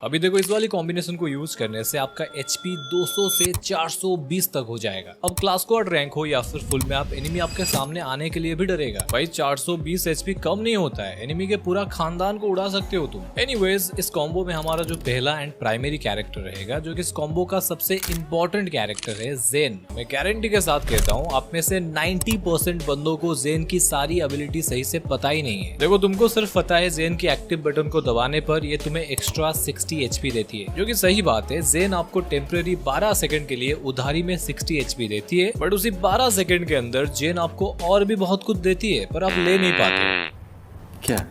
अभी देखो इस वाली कॉम्बिनेशन को यूज करने से आपका एचपी 200 से 420 तक हो जाएगा। अब क्लास स्क्वाड रैंक हो या फिर फुल मैप, एनिमी आपके सामने आने के लिए भी डरेगा। भाई 420 एचपी कम नहीं होता है, एनिमी के पूरा खानदान को उड़ा सकते हो तुम। एनीवेज, इस कॉम्बो में हमारा जो पहला एंड प्राइमरी कैरेक्टर रहेगा, जो कि इस कॉम्बो का सबसे इंपॉर्टेंट कैरेक्टर है, ज़ेन। मैं गारंटी के साथ कहता हूँ आप में से 90% बंदों को ज़ेन की सारी एबिलिटी सही से पता ही नहीं है। देखो तुमको सिर्फ पता है ज़ेन की एक्टिव बटन को दबाने पर ये तुम्हें एक्स्ट्रा 60 एचपी देती है, जो कि सही बात है। ज़ेन आपको टेम्पररी 12 सेकंड के लिए उधारी में 60 एचपी देती है, बट उसी 12 सेकंड के अंदर ज़ेन आपको और भी बहुत कुछ देती है, पर आप ले नहीं पाते। क्या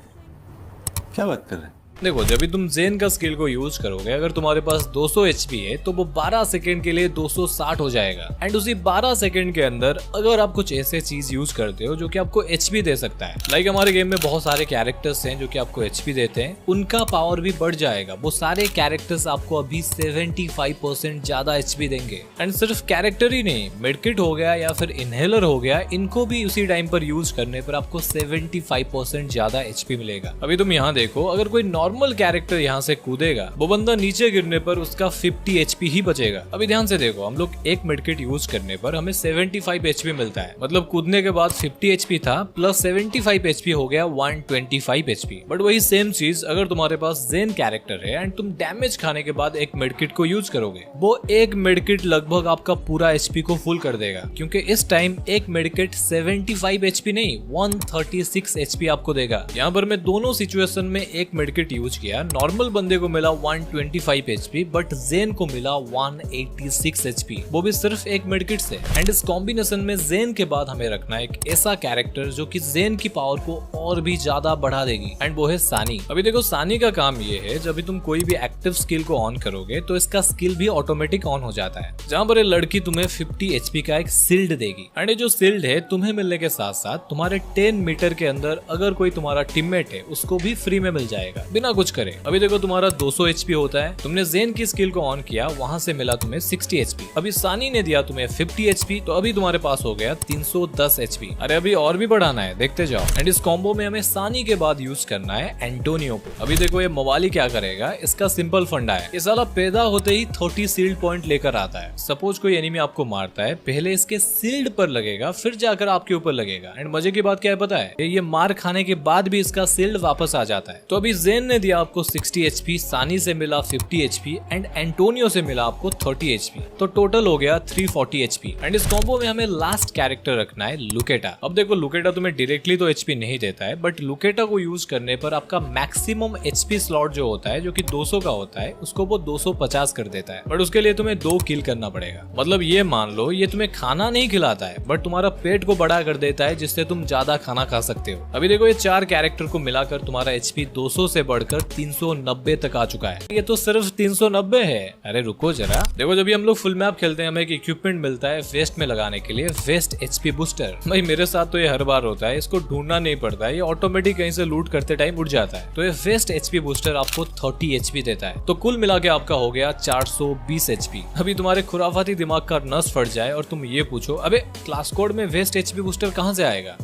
क्या बात कर रहे हैं? देखो जब भी तुम ज़ेन का स्किल को यूज करोगे, अगर तुम्हारे पास 200 एचपी है तो वो 12 सेकंड के लिए 260 हो जाएगा। एंड उसी 12 सेकंड के अंदर अगर आप कुछ ऐसे चीज यूज करते हो जो कि आपको एचपी दे सकता है, लाइक हमारे गेम में बहुत सारे कैरेक्टर्स हैं जो कि आपको एचपी देते हैं, उनका पावर भी बढ़ जाएगा। वो सारे कैरेक्टर्स आपको अभी 75% ज्यादा एचपी देंगे। एंड सिर्फ कैरेक्टर ही नहीं, मेडकिट हो गया या फिर इनहेलर हो गया, इनको भी उसी टाइम पर यूज करने पर आपको 75% ज्यादा एचपी मिलेगा। अभी तुम यहाँ देखो, अगर कोई नॉर्मल कैरेक्टर यहाँ से कूदेगा, वो बंदा नीचे गिरने पर उसका 50 एचपी ही बचेगा। अभी ध्यान से देखो, हम लोग एक मेडकिट यूज करने पर हमें 75 एचपी मिलता है, मतलब कूदने के बाद 50 एचपी था प्लस 75 एचपी हो गया 125 एचपी। बट वही सेम चीज अगर तुम्हारे पास ज़ेन कैरेक्टर है एंड तुम डैमेज खाने के बाद एक मेडकिट को यूज करोगे, वो एक मेडकिट लगभग आपका पूरा एचपी को फुल कर देगा, क्योंकि इस टाइम एक मेडकिट 75 एचपी नहीं 136 एचपी आपको देगा। यहाँ पर मैं दोनों सिचुएशन में एक मेडकिट यूज किया। नॉर्मल बंदे को मिला 125 एचपी, बट ज़ेन को मिला 186 एचपी, वो भी सिर्फ एक मेडकिट से। एंड इस कॉम्बिनेशन में ज़ेन के बाद हमें रखना है एक ऐसा कैरेक्टर जो कि ज़ेन की पावर को और भी ज्यादा बढ़ा देगी, एंड वो है सानी। अभी देखो सानी का काम ये है, जब भी तुम कोई भी एक्टिव स्किल को ऑन करोगे तो इसका स्किल भी ऑटोमेटिक ऑन हो जाता है, जहाँ पर ये लड़की तुम्हें 50 एचपी का एक सील्ड देगी। एंड ये जो सील्ड है तुम्हें मिलने के साथ साथ तुम्हारे 10 मीटर के अंदर अगर कोई तुम्हारा टीममेट है उसको भी फ्री में मिल जाएगा बिना कुछ करे। अभी देखो तुम्हारा 200 एचपी होता है, तुमने ज़ेन की स्किल को ऑन किया, वहां से मिला तुम्हें 60 एचपी। अभी सानी ने दिया तुम्हें 50 एचपी, तो अभी तुम्हारे पास हो गया 310 एचपी। अरे अभी और भी बढ़ाना है, देखते जाओ। एंड इस कॉम्बो में हमें सानी के बाद यूज करना है एंटोनियो को। अभी देखो ये मवाली क्या करेगा, इसका सिंपल फंडा है, ये साला पैदा होते ही 30 सील्ड पॉइंट लेकर आता है। सपोज कोई एनिमी आपको मारता है, पहले इसके सील्ड पर लगेगा, फिर जाकर आपके ऊपर लगेगा। एंड मजे की बात क्या है पता है, ये मार खाने के बाद भी इसका सील्ड वापस आ जाता है। तो अभी ज़ेन ने दिया आपको 60 एचपी, सानी से मिला 50 एचपी एंड एंटोनियो से मिला आपको 30 एचपी, तो टोटल हो गया 340 एचपी। एंड इस कॉम्बो में हमें लास्ट कैरेक्टर रखना है लुकेटा। अब देखो लुकेटा तुम्हें डायरेक्टली तो एचपी नहीं देता है, बट लुकेटा को यूज करने पर आपका मैक्सिमम एचपी स्लॉट जो होता है, जो कि 200 का होता है, उसको वो 250 कर देता है। बट उसके लिए तुम्हें 2 किल करना पड़ेगा। मतलब ये मान लो ये तुम्हें खाना नहीं खिलाता है, बट तुम्हारा पेट को बड़ा कर देता है, जिससे तुम ज्यादा खाना खा सकते हो। अभी देखो ये 4 कैरेक्टर को मिलाकर तुम्हारा एचपी 200 से बढ़कर 390 तक आ चुका है। ये तो सिर्फ 390 है। अरे रुको जरा, देखो जब भी हम लोग फुल मैप खेलते हैं हमें एक इक्विपमेंट मिलता है वेस्ट में लगाने के लिए, वेस्ट एचपी बूस्टर। भाई मेरे साथ तो ये हर बार होता है, इसको ढूंढना नहीं पड़ता है, ये ऑटोमेटिक कहीं से लूट करते टाइम उड़ जाता है। तो ये वेस्ट एचपी बूस्टर आपको 30 एचपी देता है, तो कुल मिला के आपका हो गया 420 एचपी। अभी तुम्हारे खुराफाती दिमाग का नस फट जाए और तुम ये पूछो, अबे क्लास कोड में वेस्ट एचपी बूस्टर कहाँ से आएगा?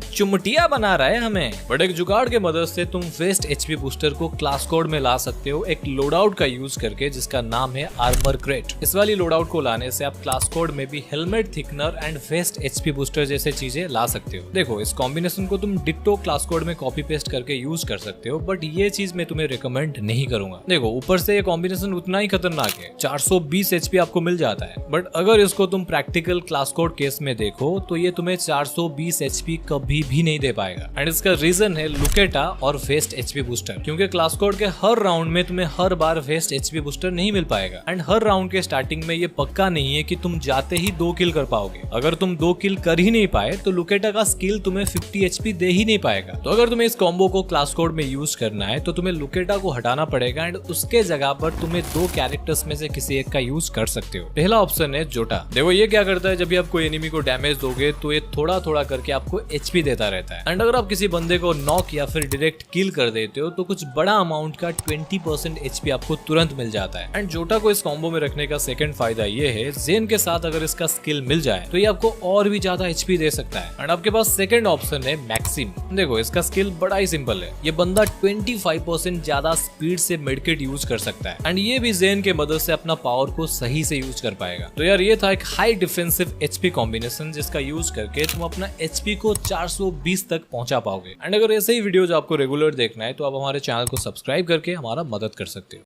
चुमटिया बना रहा है हमें। बट एक जुगाड़ के मदद से तुम वेस्ट एचपी बूस्टर को क्लास कोड में ला सकते हो, एक लोडआउट का यूज करके, जिसका नाम है आर्मर क्रेट। इस वाली लोडआउट को लाने से आप क्लास कोड में भी helmet thickener and west HP booster जैसे चीजें ला सकते हो। देखो इस कॉम्बिनेशन को तुम डिट्टो क्लास कोड में कॉपी पेस्ट करके यूज कर सकते हो, बट ये चीज मैं तुम्हें रिकमेंड नहीं करूंगा। देखो ऊपर से ये कॉम्बिनेशन उतना ही खतरनाक है, 420 एचपी आपको मिल जाता है, बट अगर इसको तुम प्रैक्टिकल क्लास कोड केस में देखो तो ये तुम्हें 420 एचपी कभी भी नहीं दे पाएगा। एंड इसका रीजन है लुकेटा और वेस्ट एचपी बूस्टर, क्योंकि क्लास कोड के हर राउंड में तुम्हें हर बार वेस्ट एचपी बूस्टर नहीं मिल पाएगा। एंड हर राउंड के स्टार्टिंग में ये पक्का नहीं है कि तुम जाते ही 2 किल कर पाओगे। अगर तुम 2 किल कर ही नहीं पाए तो लुकेटा का स्किल तुम्हें 50 एचपी दे ही नहीं पाएगा। तो अगर तुम्हें इस कॉम्बो को क्लास कोड में यूज करना है तो तुम्हें लुकेटा को हटाना पड़ेगा, एंड उसके जगह पर तुम्हें 2 कैरेक्टर्स में से किसी एक का यूज कर सकते हो। पहला ऑप्शन है जोटा। देखो ये क्या करता है, जब भी आप कोई एनिमी को डैमेज दोगे तो ये थोड़ा थोड़ा करके आपको एचपी देता रहता है। एंड अगर आप किसी बंदे को नॉक या फिर डायरेक्ट किल कर देते हो तो कुछ बड़ा अमाउंट का 20% एचपी आपको तुरंत मिल जाता है। एंड जोटा को इस कॉम्बो में रखने का सेकंड फायदा ये है, जेन के साथ अगर इसका स्किल मिल जाए तो ये आपको और भी ज्यादा एचपी दे सकता है। एंड आपके पास सेकंड ऑप्शन है मैक्सिम। देखो इसका स्किल बड़ा ही सिंपल है, ये बंदा 25% ज्यादा स्पीड से मेडकिट यूज कर सकता है एंड ये भी जेन के मदद से अपना पावर को सही से यूज कर पाएगा। तो यार ये था एक हाई डिफेंसिव एचपी कॉम्बिनेशन जिसका यूज करके तुम अपना एचपी को 420 तक पहुंचा पाओगे। एंड अगर ऐसे ही वीडियोज आपको रेगुलर देखना है तो आप हमारे चैनल को सब्सक्राइब करके हमारा मदद कर सकते हो।